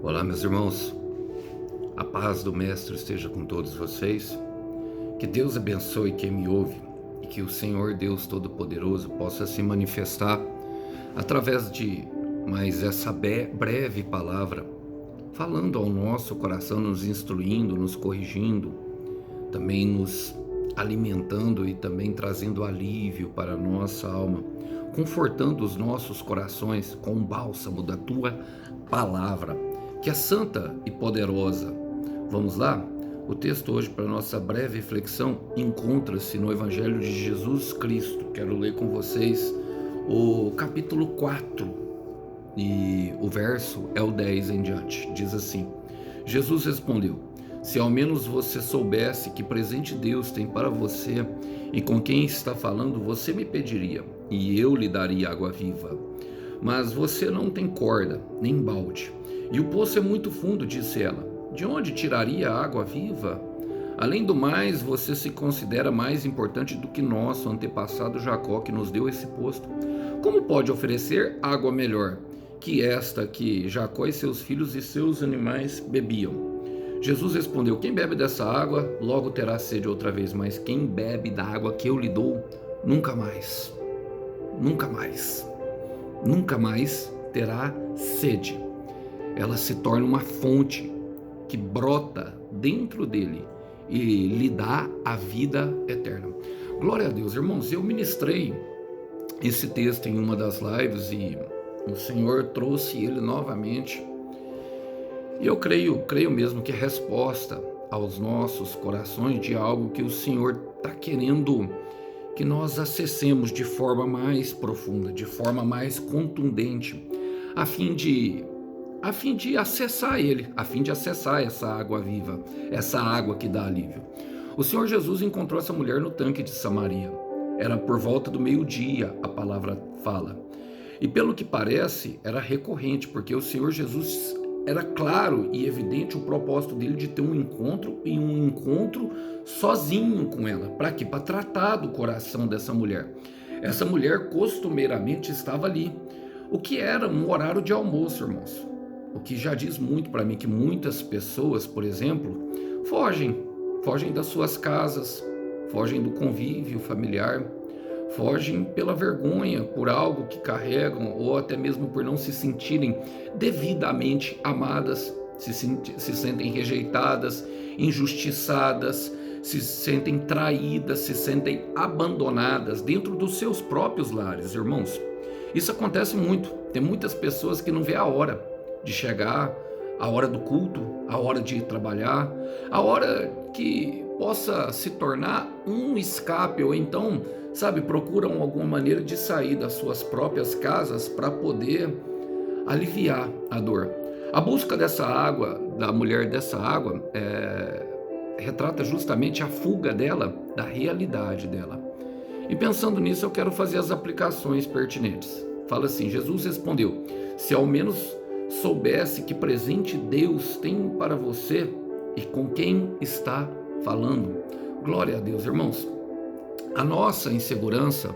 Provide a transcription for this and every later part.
Olá, meus irmãos, a paz do Mestre esteja com todos vocês, que Deus abençoe quem me ouve e que o Senhor Deus Todo-Poderoso possa se manifestar através de mais essa breve palavra, falando ao nosso coração, nos instruindo, nos corrigindo, também nos alimentando e também trazendo alívio para a nossa alma, confortando os nossos corações com o bálsamo da Tua palavra, que é santa e poderosa. Vamos lá? O texto hoje para nossa breve reflexão encontra-se no Evangelho de Jesus Cristo. Quero ler com vocês o capítulo 4 e o verso é o 10 em diante. Diz assim: Jesus respondeu: se ao menos você soubesse que presente Deus tem para você e com quem está falando, você me pediria e eu lhe daria água viva. Mas você não tem corda, nem balde, e o poço é muito fundo, disse ela. De onde tiraria a água viva? Além do mais, você se considera mais importante do que nosso antepassado Jacó, que nos deu esse poço. Como pode oferecer água melhor que esta que Jacó e seus filhos e seus animais bebiam? Jesus respondeu: quem bebe dessa água logo terá sede outra vez, mas quem bebe da água que eu lhe dou, nunca mais, nunca mais, nunca mais terá sede. Ela se torna uma fonte que brota dentro dele e lhe dá a vida eterna. Glória a Deus, irmãos. Eu ministrei esse texto em uma das lives e o Senhor trouxe ele novamente. E eu creio mesmo que é resposta aos nossos corações de algo que o Senhor está querendo que nós acessemos de forma mais profunda, de forma mais contundente, a fim de acessar ele, a fim de acessar essa água viva, essa água que dá alívio. O Senhor Jesus encontrou essa mulher no tanque de Samaria. Era por volta do meio-dia, a palavra fala. E pelo que parece, era recorrente, porque o Senhor Jesus era claro e evidente o propósito dele de ter um encontro sozinho com ela. Para quê? Para tratar do coração dessa mulher. Essa mulher costumeiramente estava ali, o que era um horário de almoço, irmãos. O que já diz muito para mim que muitas pessoas, por exemplo, fogem das suas casas, fogem do convívio familiar, fogem pela vergonha por algo que carregam ou até mesmo por não se sentirem devidamente amadas, se sentem rejeitadas, injustiçadas, se sentem traídas, se sentem abandonadas dentro dos seus próprios lares, irmãos. Isso acontece muito. Tem muitas pessoas que não vê a hora de chegar, a hora do culto, a hora de ir trabalhar, a hora que possa se tornar um escape, ou então, procuram alguma maneira de sair das suas próprias casas para poder aliviar a dor. A busca dessa água, da mulher dessa água, retrata justamente a fuga dela, da realidade dela. E pensando nisso, eu quero fazer as aplicações pertinentes. Fala assim: Jesus respondeu: se ao menos soubesse que presente Deus tem para você e com quem está falando. Glória a Deus, irmãos. A nossa insegurança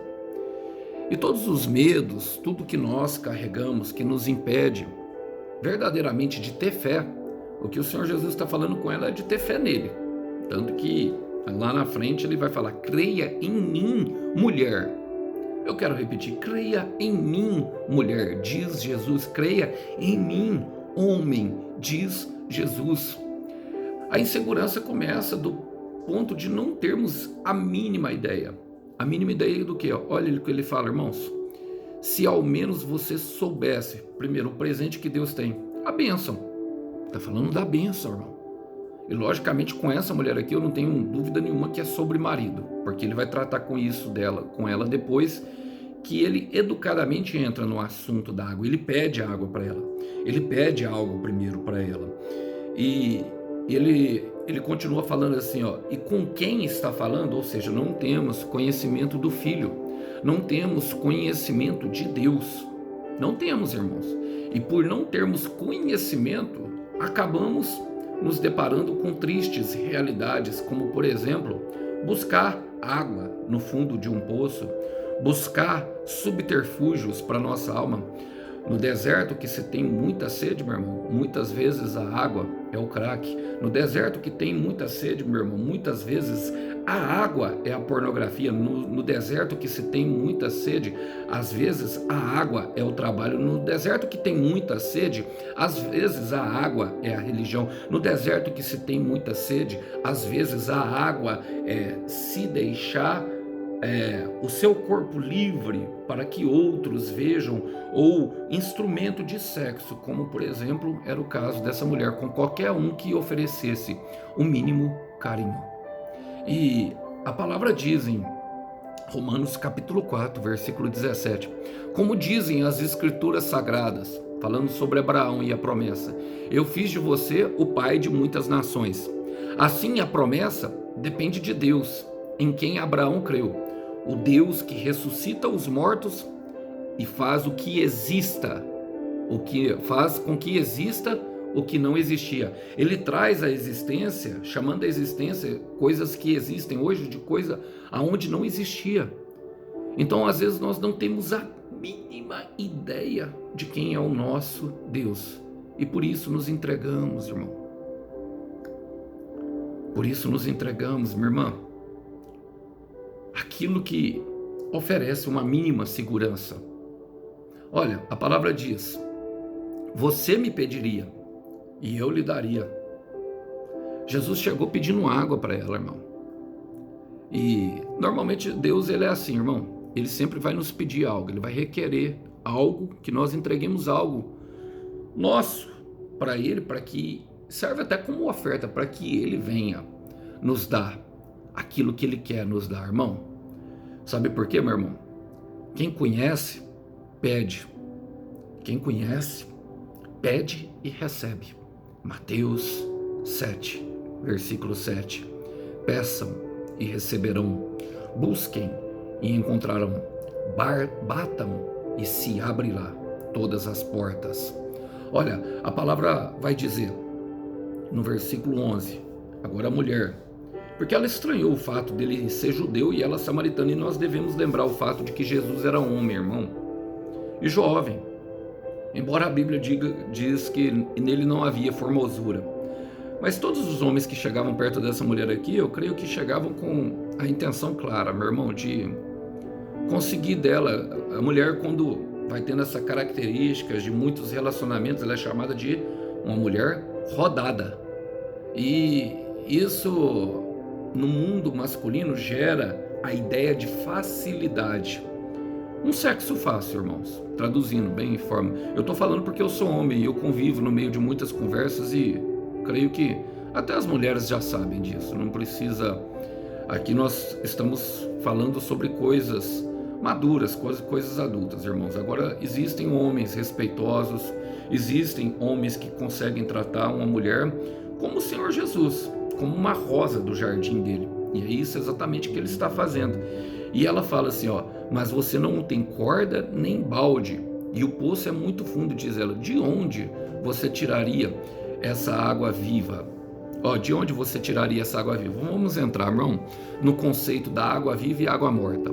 e todos os medos, tudo que nós carregamos, que nos impede verdadeiramente de ter fé, o que o Senhor Jesus está falando com ela é de ter fé nele. Tanto que lá na frente ele vai falar: creia em mim, mulher. Eu quero repetir: creia em mim, mulher, diz Jesus. Creia em mim, homem, diz Jesus. A insegurança começa do ponto de não termos a mínima ideia. A mínima ideia do quê? Olha o que ele fala, irmãos. Se ao menos você soubesse, primeiro, o presente que Deus tem, a bênção. Está falando da bênção, irmão. E logicamente com essa mulher aqui eu não tenho dúvida nenhuma que é sobre marido, porque ele vai tratar com ela depois que ele educadamente entra no assunto da água. Ele pede água para ela, ele pede algo primeiro para ela, e ele continua falando assim, e com quem está falando? Ou seja, não temos conhecimento do Filho, não temos conhecimento de Deus, não temos, irmãos, e por não termos conhecimento, acabamos nos deparando com tristes realidades, como por exemplo, buscar água no fundo de um poço, buscar subterfúgios para nossa alma, No deserto que se tem muita sede, meu irmão, muitas vezes a água é o crack. No deserto que tem muita sede, meu irmão, muitas vezes a água é a pornografia. No deserto que se tem muita sede, às vezes a água é o trabalho. No deserto que tem muita sede, às vezes a água é a religião. No deserto que se tem muita sede, às vezes a água é se deixar o seu corpo livre para que outros vejam, ou instrumento de sexo, como por exemplo era o caso dessa mulher, com qualquer um que oferecesse o mínimo carinho. E a palavra diz em Romanos capítulo 4, versículo 17, como dizem as escrituras sagradas, falando sobre Abraão e a promessa: eu fiz de você o pai de muitas nações. Assim a promessa depende de Deus, em quem Abraão creu, o Deus que ressuscita os mortos e faz o que exista, o que faz com que exista o que não existia. Ele traz a existência, chamando a existência coisas que existem hoje de coisa aonde não existia. Então, às vezes nós não temos a mínima ideia de quem é o nosso Deus, e por isso nos entregamos, irmão. Por isso nos entregamos, minha irmã, aquilo que oferece uma mínima segurança. Olha, a palavra diz: você me pediria e eu lhe daria. Jesus chegou pedindo água para ela, irmão. E normalmente Deus, ele é assim, irmão. Ele sempre vai nos pedir algo, ele vai requerer algo, que nós entreguemos algo nosso para ele, para que serve até como oferta, para que ele venha nos dar aquilo que ele quer nos dar, irmão. Sabe por quê, meu irmão? Quem conhece, pede. Quem conhece, pede e recebe. Mateus 7, versículo 7. Peçam e receberão. Busquem e encontrarão. Batam e se abrirá todas as portas. Olha, a palavra vai dizer no versículo 11, agora a mulher, porque ela estranhou o fato dele ser judeu e ela samaritana, e nós devemos lembrar o fato de que Jesus era homem, irmão, e jovem, embora a Bíblia diz que nele não havia formosura. Mas todos os homens que chegavam perto dessa mulher aqui, eu creio que chegavam com a intenção clara, meu irmão, de conseguir dela. A mulher, quando vai tendo essa característica de muitos relacionamentos, ela é chamada de uma mulher rodada. E isso, no mundo masculino, gera a ideia de facilidade. Um sexo fácil, irmãos. Traduzindo bem em forma. Eu estou falando porque eu sou homem e eu convivo no meio de muitas conversas e creio que até as mulheres já sabem disso. Não precisa... Aqui nós estamos falando sobre coisas maduras, coisas adultas, irmãos. Agora, existem homens respeitosos, existem homens que conseguem tratar uma mulher como o Senhor Jesus, como uma rosa do jardim dele. E é isso exatamente que ele está fazendo. E ela fala assim, ó, mas você não tem corda nem balde, e o poço é muito fundo, diz ela. De onde você tiraria essa água viva? Ó, de onde você tiraria essa água viva? Vamos entrar, irmão, no conceito da água viva e água morta.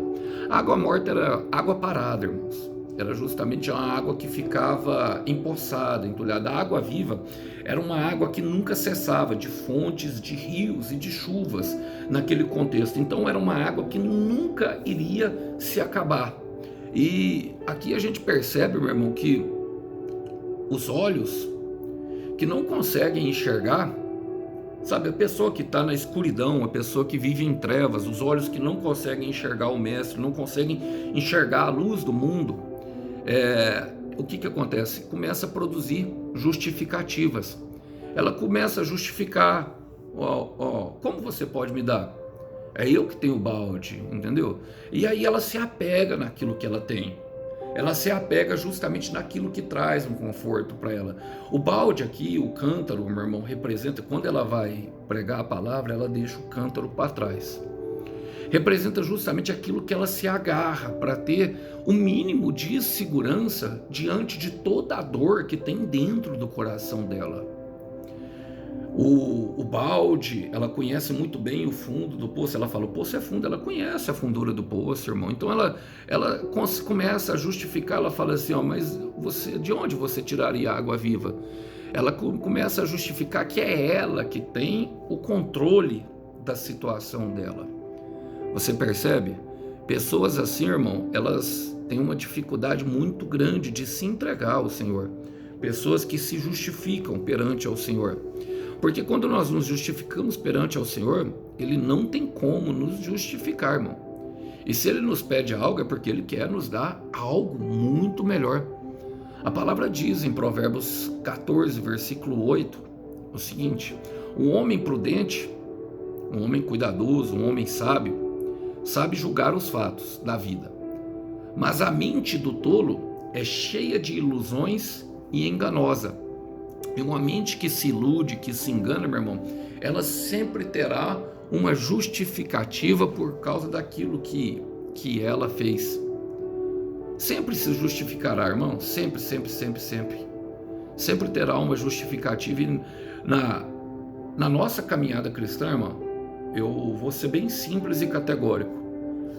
A água morta era água parada, irmãos. Era justamente uma água que ficava empoçada, entulhada. A água viva era uma água que nunca cessava, de fontes, de rios e de chuvas naquele contexto. Então era uma água que nunca iria se acabar. E aqui a gente percebe, meu irmão, que os olhos que não conseguem enxergar, sabe, a pessoa que está na escuridão, a pessoa que vive em trevas, os olhos que não conseguem enxergar o mestre, não conseguem enxergar a luz do mundo, o que acontece? Começa a produzir justificativas. Ela começa a justificar, como você pode me dar? É eu que tenho o balde, entendeu? E aí ela se apega naquilo que ela tem. Ela se apega justamente naquilo que traz um conforto para ela. O balde aqui, o cântaro, meu irmão, representa, quando ela vai pregar a palavra, ela deixa o cântaro para trás. Representa justamente aquilo que ela se agarra para ter o mínimo de segurança diante de toda a dor que tem dentro do coração dela. O balde, ela conhece muito bem o fundo do poço. Ela fala, o poço é fundo, ela conhece a fundura do poço, irmão. Então ela começa a justificar, ela fala assim, ó, mas de onde você tiraria água viva? Ela começa a justificar que é ela que tem o controle da situação dela. Você percebe? Pessoas assim, irmão, elas têm uma dificuldade muito grande de se entregar ao Senhor. Pessoas que se justificam perante ao Senhor. Porque quando nós nos justificamos perante ao Senhor, Ele não tem como nos justificar, irmão. E se Ele nos pede algo, é porque Ele quer nos dar algo muito melhor. A palavra diz em Provérbios 14, versículo 8, o seguinte: um homem prudente, um homem cuidadoso, um homem sábio, sabe julgar os fatos da vida. Mas a mente do tolo é cheia de ilusões e enganosa. E uma mente que se ilude, que se engana, meu irmão, ela sempre terá uma justificativa por causa daquilo que ela fez. Sempre se justificará, irmão. Sempre, sempre, sempre, sempre. Sempre terá uma justificativa. E na nossa caminhada cristã, irmão, eu vou ser bem simples e categórico.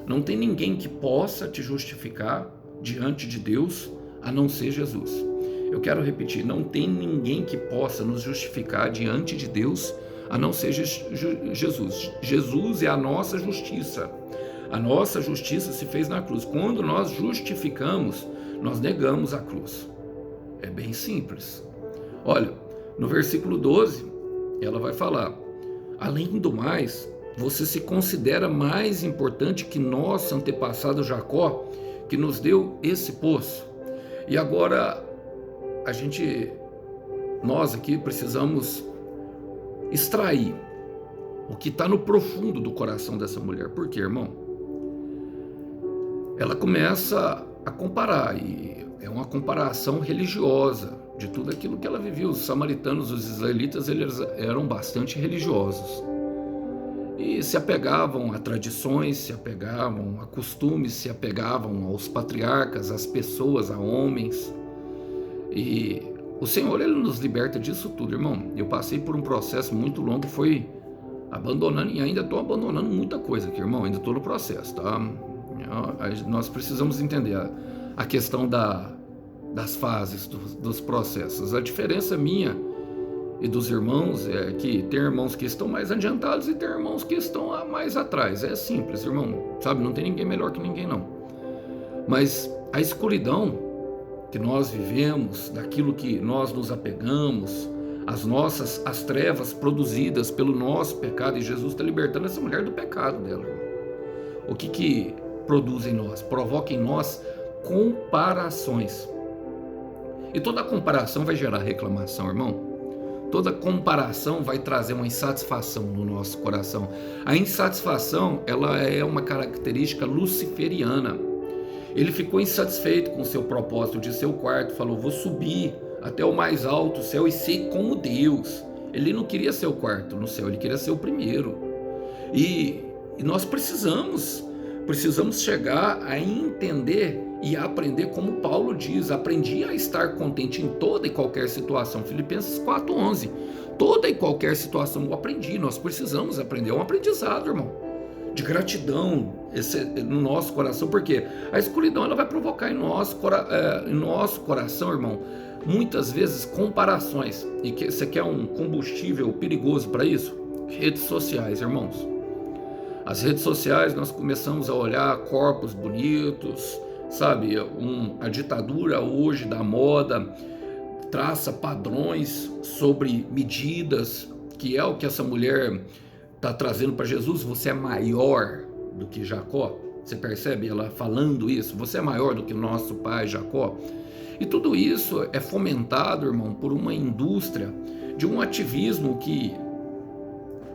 Não tem ninguém que possa te justificar diante de Deus a não ser Jesus. Eu quero repetir, não tem ninguém que possa nos justificar diante de Deus a não ser Jesus. Jesus é a nossa justiça. A nossa justiça se fez na cruz. Quando nós justificamos, nós negamos a cruz. É bem simples. Olha, no versículo 12, ela vai falar: além do mais, você se considera mais importante que nosso antepassado Jacó, que nos deu esse poço. E agora nós aqui precisamos extrair o que está no profundo do coração dessa mulher. Por quê, irmão? Ela começa a comparar, e é uma comparação religiosa de tudo aquilo que ela vivia. Os samaritanos, os israelitas, eles eram bastante religiosos e se apegavam a tradições, se apegavam a costumes, se apegavam aos patriarcas, às pessoas, a homens. E o Senhor, Ele nos liberta disso tudo, irmão. Eu passei por um processo muito longo, foi abandonando, e ainda estou abandonando muita coisa aqui, irmão. Ainda estou no processo, tá? Nós precisamos entender a questão das fases, dos processos. A diferença minha e dos irmãos é que tem irmãos que estão mais adiantados e tem irmãos que estão mais atrás. É simples, irmão. Sabe, não tem ninguém melhor que ninguém, não. Mas a escuridão que nós vivemos, daquilo que nós nos apegamos, as trevas produzidas pelo nosso pecado, e Jesus está libertando essa mulher do pecado dela. O que produz em nós? Provoca em nós comparações. E toda comparação vai gerar reclamação, irmão. Toda comparação vai trazer uma insatisfação no nosso coração. A insatisfação, ela é uma característica luciferiana. Ele ficou insatisfeito com o seu propósito de seu quarto, falou: vou subir até o mais alto céu e ser como Deus. Ele não queria ser o quarto no céu, ele queria ser o primeiro. E nós precisamos chegar a entender e a aprender, como Paulo diz: aprendi a estar contente em toda e qualquer situação. Filipenses 4:11. Toda e qualquer situação eu aprendi. Nós precisamos aprender, é um aprendizado, irmão, de gratidão no nosso coração, porque a escuridão ela vai provocar em nosso coração, irmão, muitas vezes comparações. E você quer um combustível perigoso para isso? Redes sociais, irmãos. As redes sociais, nós começamos a olhar corpos bonitos, sabe? A ditadura hoje da moda traça padrões sobre medidas, que é o que essa mulher está trazendo para Jesus. Você é maior do que Jacó. Você percebe ela falando isso? Você é maior do que nosso pai Jacó. E tudo isso é fomentado, irmão, por uma indústria de um ativismo que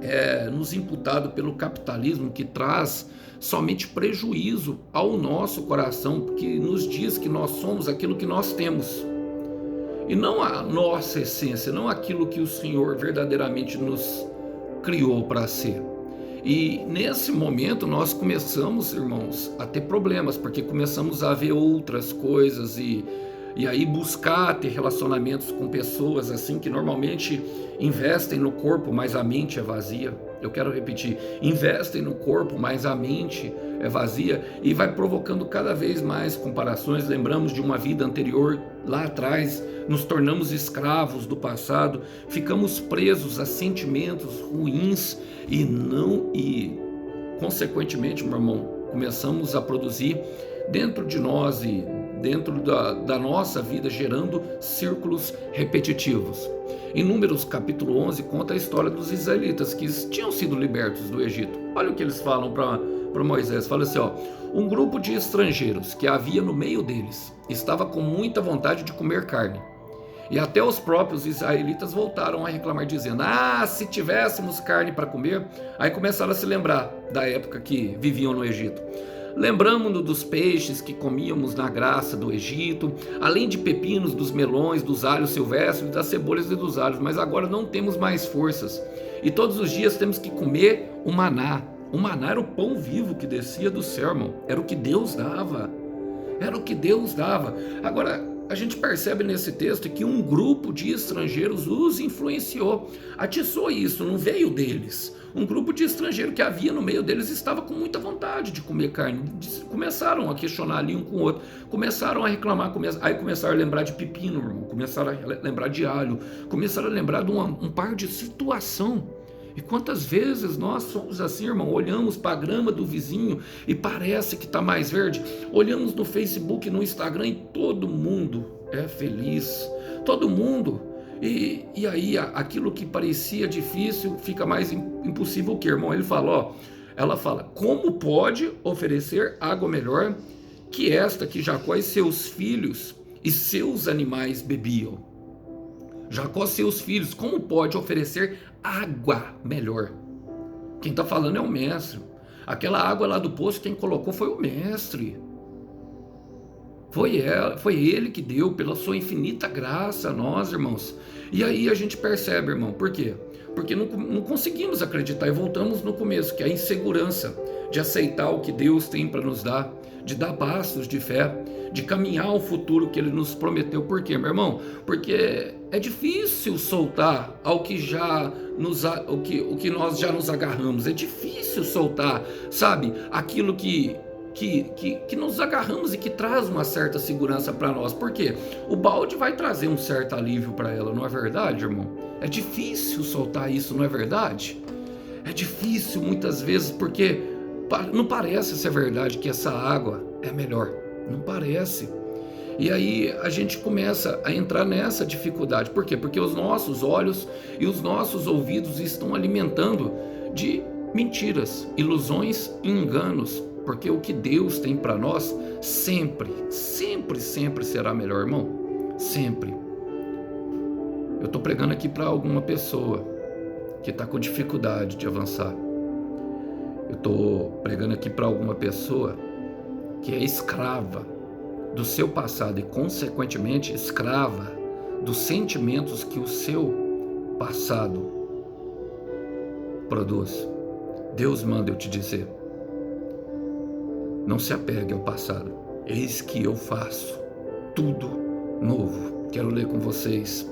é nos imputado pelo capitalismo, que traz somente prejuízo ao nosso coração, porque nos diz que nós somos aquilo que nós temos, e não a nossa essência, não aquilo que o Senhor verdadeiramente nos criou para ser. E nesse momento nós começamos, irmãos, a ter problemas, porque começamos a ver outras coisas e e aí buscar ter relacionamentos com pessoas assim que normalmente investem no corpo, mas a mente é vazia. Eu quero repetir, investem no corpo, mas a mente é vazia, e vai provocando cada vez mais comparações. Lembramos de uma vida anterior lá atrás, nos tornamos escravos do passado, ficamos presos a sentimentos ruins e consequentemente, meu irmão, começamos a produzir dentro de nós e dentro da nossa vida, gerando círculos repetitivos. Em Números capítulo 11 conta a história dos israelitas que tinham sido libertos do Egito. Olha o que eles falam para Moisés, fala assim, ó: um grupo de estrangeiros que havia no meio deles estava com muita vontade de comer carne. E até os próprios israelitas voltaram a reclamar, dizendo: se tivéssemos carne para comer. Aí começaram a se lembrar da época que viviam no Egito. Lembramos-nos dos peixes que comíamos na graça do Egito, além de pepinos, dos melões, dos alhos silvestres, das cebolas e dos alhos, mas agora não temos mais forças. E todos os dias temos que comer o maná. O maná era o pão vivo que descia do céu, irmão. Era o que Deus dava. Era o que Deus dava. Agora, a gente percebe nesse texto que um grupo de estrangeiros os influenciou, atiçou isso, não veio deles. Um grupo de estrangeiros que havia no meio deles estava com muita vontade de comer carne. Começaram a questionar ali um com o outro, começaram a reclamar, aí começaram a lembrar de pepino, irmão, começaram a lembrar de alho, começaram a lembrar de um par de situação. E quantas vezes nós somos assim, irmão, olhamos para a grama do vizinho e parece que está mais verde, olhamos no Facebook, no Instagram e todo mundo é feliz, todo mundo, e aí aquilo que parecia difícil fica mais impossível. O que, irmão? Ela fala, como pode oferecer água melhor que esta que Jacó e seus filhos e seus animais bebiam? Jacó e seus filhos, como pode oferecer água melhor? Quem está falando é o mestre. Aquela água lá do poço, quem colocou foi o mestre. Foi ele que deu pela sua infinita graça a nós, irmãos. E aí a gente percebe, irmão, por quê? Porque não conseguimos acreditar, e voltamos no começo, que é a insegurança de aceitar o que Deus tem para nos dar, de dar passos de fé, de caminhar o futuro que Ele nos prometeu. Por quê, meu irmão? Porque é difícil soltar o que nós já nos agarramos. É difícil soltar, sabe, aquilo que nos agarramos e que traz uma certa segurança para nós. Por quê? O balde vai trazer um certo alívio para ela, não é verdade, irmão? É difícil soltar isso, não é verdade? É difícil muitas vezes, porque não parece ser verdade que essa água é melhor. Não parece. E aí a gente começa a entrar nessa dificuldade. Por quê? Porque os nossos olhos e os nossos ouvidos estão alimentando de mentiras, ilusões e enganos. Porque o que Deus tem para nós sempre, sempre, sempre será melhor, irmão. Sempre. Eu estou pregando aqui para alguma pessoa que está com dificuldade de avançar. Eu estou pregando aqui para alguma pessoa que é escrava do seu passado e, consequentemente, escrava dos sentimentos que o seu passado produz. Deus manda eu te dizer: não se apegue ao passado. Eis que eu faço tudo novo. Quero ler com vocês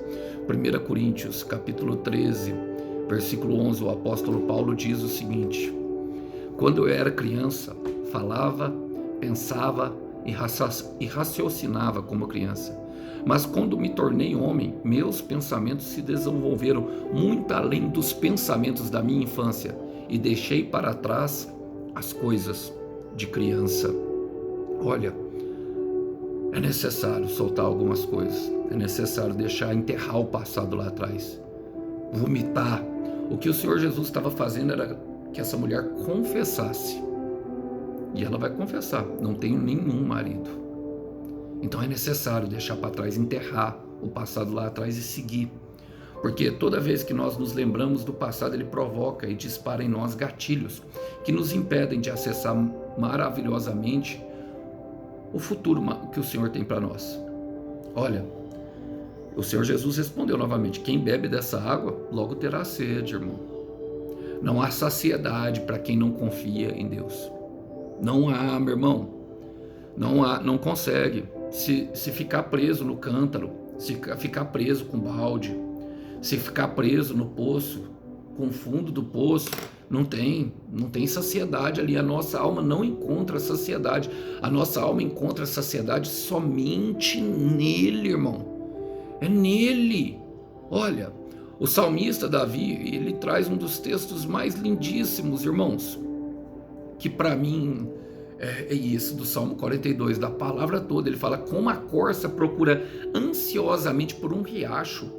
1 Coríntios capítulo 13, versículo 11. O apóstolo Paulo diz o seguinte: quando eu era criança, falava, pensava e raciocinava como criança. Mas quando me tornei homem, meus pensamentos se desenvolveram muito além dos pensamentos da minha infância e deixei para trás as coisas de criança. Olha, é necessário soltar algumas coisas, é necessário enterrar o passado lá atrás, vomitar. O que o Senhor Jesus estava fazendo era que essa mulher confessasse, e ela vai confessar: não tenho nenhum marido. Então é necessário deixar para trás, enterrar o passado lá atrás e seguir. Porque toda vez que nós nos lembramos do passado, ele provoca e dispara em nós gatilhos que nos impedem de acessar maravilhosamente o futuro que o Senhor tem para nós. Olha, o Senhor Jesus respondeu novamente: quem bebe dessa água logo terá sede, irmão. Não há saciedade para quem não confia em Deus. Não há, meu irmão. Não consegue. se ficar preso no cântaro, se ficar preso com balde, se ficar preso no poço, com o fundo do poço, não tem saciedade ali. A nossa alma não encontra saciedade. A nossa alma encontra saciedade somente nele, irmão. É nele. Olha, o salmista Davi, ele traz um dos textos mais lindíssimos, irmãos, que para mim é isso, do Salmo 42, da palavra toda. Ele fala: como a corça procura ansiosamente por um riacho.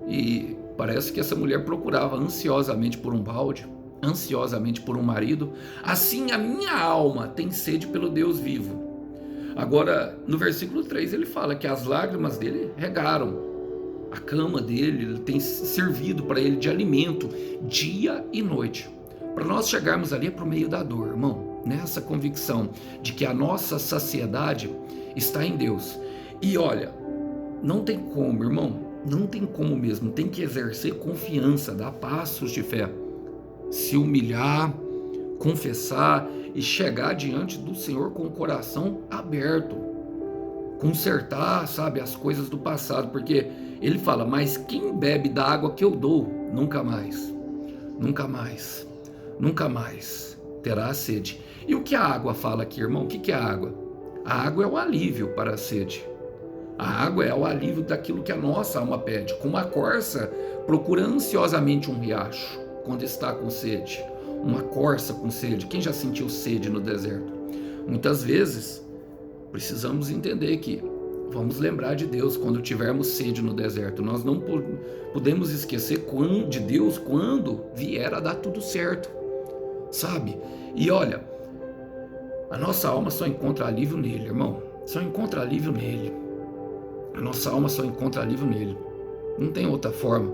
E parece que essa mulher procurava ansiosamente por um balde, ansiosamente por um marido. Assim a minha alma tem sede pelo Deus vivo. Agora, no versículo 3, ele fala que as lágrimas dele regaram a cama dele, ele tem servido para ele de alimento dia e noite. Para nós chegarmos ali é por meio da dor, irmão, nessa convicção de que a nossa saciedade está em Deus. E olha, não tem como, irmão, não tem como mesmo, tem que exercer confiança, dar passos de fé, se humilhar, confessar e chegar diante do Senhor com o coração aberto, consertar, sabe, as coisas do passado, porque ele fala: mas quem bebe da água que eu dou, nunca mais, nunca mais, nunca mais terá sede. E o que a água fala aqui, irmão? O que é a água? A água é o alívio para a sede. A água é o alívio daquilo que a nossa alma pede. Como a corça procura ansiosamente um riacho quando está com sede. Uma corça com sede. Quem já sentiu sede no deserto? Muitas vezes precisamos entender que vamos lembrar de Deus quando tivermos sede no deserto. Nós não podemos esquecer de Deus quando vier a dar tudo certo, sabe? E olha, a nossa alma só encontra alívio nele, irmão. Só encontra alívio nele. A nossa alma só encontra alívio nele. Não tem outra forma.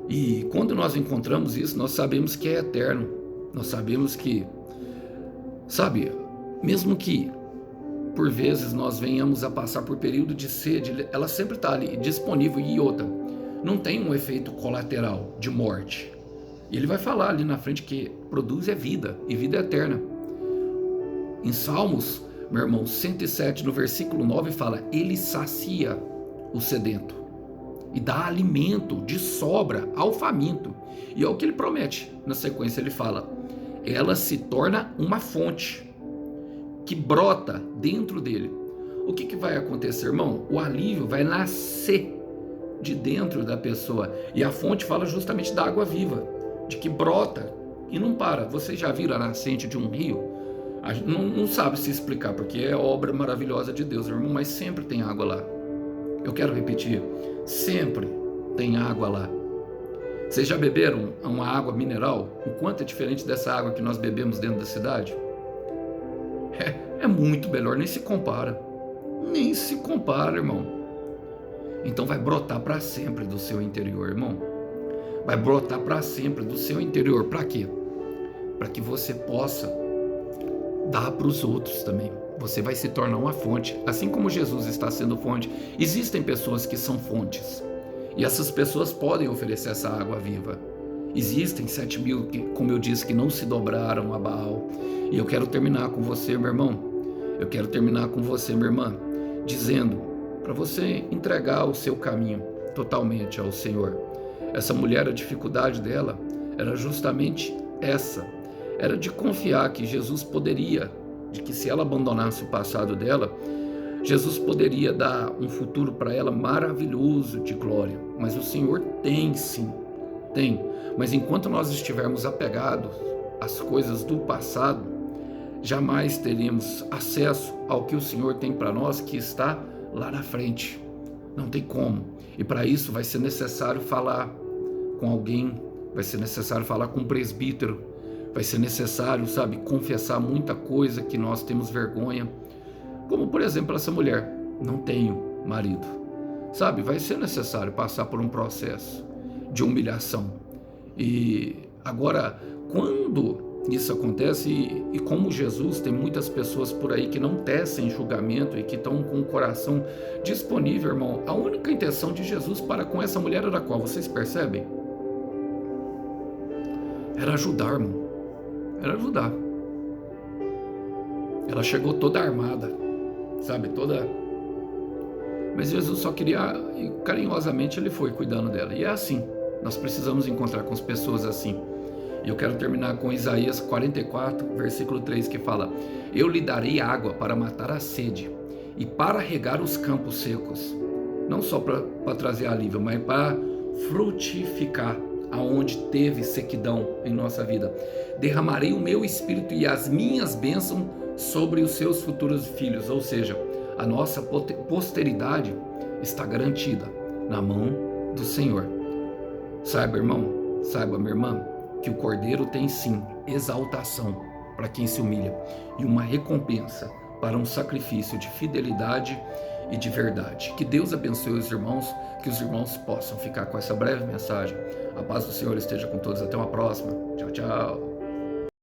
E quando nós encontramos isso, nós sabemos que é eterno. Nós sabemos que, sabe, mesmo que por vezes nós venhamos a passar por período de sede, ela sempre está ali disponível. E outra, não tem um efeito colateral de morte. E ele vai falar ali na frente que produz é vida, e vida eterna. Em Salmos, meu irmão, 107, no versículo 9, fala: ele sacia o sedento e dá alimento de sobra ao faminto. E é o que ele promete. Na sequência ele fala: ela se torna uma fonte que brota dentro dele. O que vai acontecer, irmão? O alívio vai nascer de dentro da pessoa. E a fonte fala justamente da água viva, de que brota e não para. Vocês já viram a nascente de um rio? A gente não sabe se explicar, porque é obra maravilhosa de Deus, irmão, mas sempre tem água lá. Eu quero repetir, sempre tem água lá. Vocês já beberam uma água mineral? O quanto é diferente dessa água que nós bebemos dentro da cidade? É muito melhor, nem se compara. Nem se compara, irmão. Então vai brotar para sempre do seu interior, irmão. Vai brotar para sempre do seu interior. Para quê? Para que você possa dar para os outros também. Você vai se tornar uma fonte. Assim como Jesus está sendo fonte, existem pessoas que são fontes. E essas pessoas podem oferecer essa água viva. Existem 7.000 que, como eu disse, que não se dobraram a Baal. E eu quero terminar com você, meu irmão. Eu quero terminar com você, minha irmã, dizendo para você entregar o seu caminho totalmente ao Senhor. Essa mulher, a dificuldade dela era justamente essa. Era de confiar que Jesus poderia, de que se ela abandonasse o passado dela, Jesus poderia dar um futuro para ela maravilhoso de glória. Mas o Senhor tem sim, tem. Mas enquanto nós estivermos apegados às coisas do passado, jamais teríamos acesso ao que o Senhor tem para nós, que está lá na frente. Não tem como. E para isso vai ser necessário falar com alguém, vai ser necessário falar com um presbítero, vai ser necessário, sabe, confessar muita coisa que nós temos vergonha. Como, por exemplo, essa mulher: não tenho marido. Sabe, vai ser necessário passar por um processo de humilhação. E agora, quando isso acontece, e como Jesus, tem muitas pessoas por aí que não tecem julgamento e que estão com o coração disponível, irmão. A única intenção de Jesus para com essa mulher era qual? Vocês percebem? Era ajudar, irmão. Era ajudar. Ela chegou toda armada. sabe, toda... Mas Jesus só queria, e carinhosamente ele foi cuidando dela. E é assim, nós precisamos encontrar com as pessoas assim. E eu quero terminar com Isaías 44, versículo 3, que fala: eu lhe darei água para matar a sede e para regar os campos secos. Não só para trazer alívio, mas para frutificar aonde teve sequidão em nossa vida. Derramarei o meu espírito e as minhas bênçãos sobre os seus futuros filhos. Ou seja, a nossa posteridade está garantida na mão do Senhor. Saiba, irmão, saiba, minha irmã, que o Cordeiro tem sim exaltação para quem se humilha e uma recompensa para um sacrifício de fidelidade e de verdade. Que Deus abençoe os irmãos, que os irmãos possam ficar com essa breve mensagem. A paz do Senhor esteja com todos. Até uma próxima. Tchau, tchau.